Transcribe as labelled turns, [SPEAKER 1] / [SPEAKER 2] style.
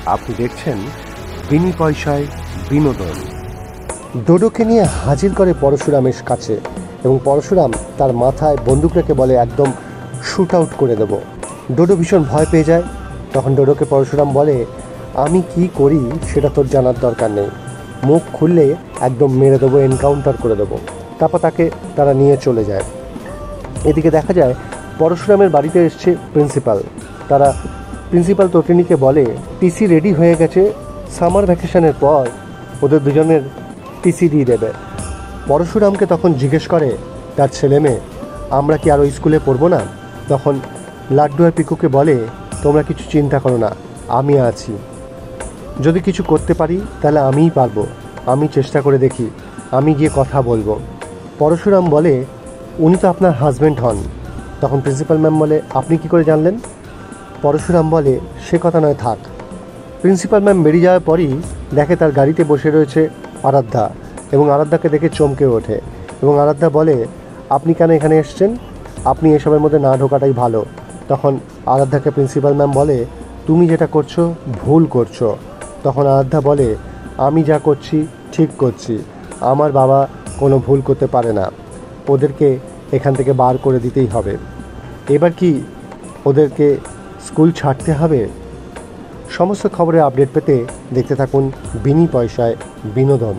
[SPEAKER 1] আপনি দেখছেন বিনি পয়সায় বিনোদন।
[SPEAKER 2] ডোডোকে নিয়ে হাজির করে পরশুরামের কাছে এবং পরশুরাম তার মাথায় বন্দুক রেখে বলে একদম শ্যুট আউট করে দেব। ডোডো ভীষণ ভয় পেয়ে যায়। তখন ডোডোকে পরশুরাম বলে, আমি কি করি সেটা তোর জানার দরকার নেই, মুখ খুললে একদম মেরে দেবো, এনকাউন্টার করে দেবো। তারপর তারা নিয়ে চলে যায়। এদিকে দেখা যায় পরশুরামের বাড়িতে এসছে প্রিন্সিপাল। তারা প্রিন্সিপাল তটিনীকে বলে টিসি রেডি হয়ে গেছে, সামার ভ্যাকেশনের পর ওদের দুজনের টিসি দিয়ে দেবে। পরশুরামকে তখন জিজ্ঞেস করে তার ছেলে মেয়ে, আমরা কি আর ওই স্কুলে পড়বো না? তখন লাড্ডু আর পিকুকে বলে, তোমরা কিছু চিন্তা করো না, আমি আছি, যদি কিছু করতে পারি তাহলে আমিই পারবো, আমি চেষ্টা করে দেখি, আমি গিয়ে কথা বলবো। পরশুরাম বলে, উনি তো আপনার হাজব্যান্ড হন। তখন প্রিন্সিপাল ম্যাম বলে, আপনি কি করে জানলেন? পরশুরাম বলে, সে কথা নয়, থাক। প্রিন্সিপাল ম্যাম বেরিয়ে যাওয়ার পরই দেখে তার গাড়িতে বসে রয়েছে আরাধ্যা, এবং আরাধ্যাকে দেখে চমকে ওঠে এবং আরাধ্যা বলে, আপনি কেন এখানে এসছেন? আপনি এসবের মধ্যে না ঢোকাটাই ভালো। তখন আরাধ্যাকে প্রিন্সিপাল ম্যাম বলে, তুমি যেটা করছো ভুল করছো। তখন আরাধ্যা বলে, আমি যা করছি ঠিক করছি, আমার বাবা কোনো ভুল করতে পারে না, ওদেরকে এখান থেকে বার করে দিতেই হবে। এবার কি ওদেরকে স্কুল ছাড়তে হবে? সমস্ত খবরের আপডেট পেতে দেখতে থাকুন বিনি পয়সায় বিনোদন।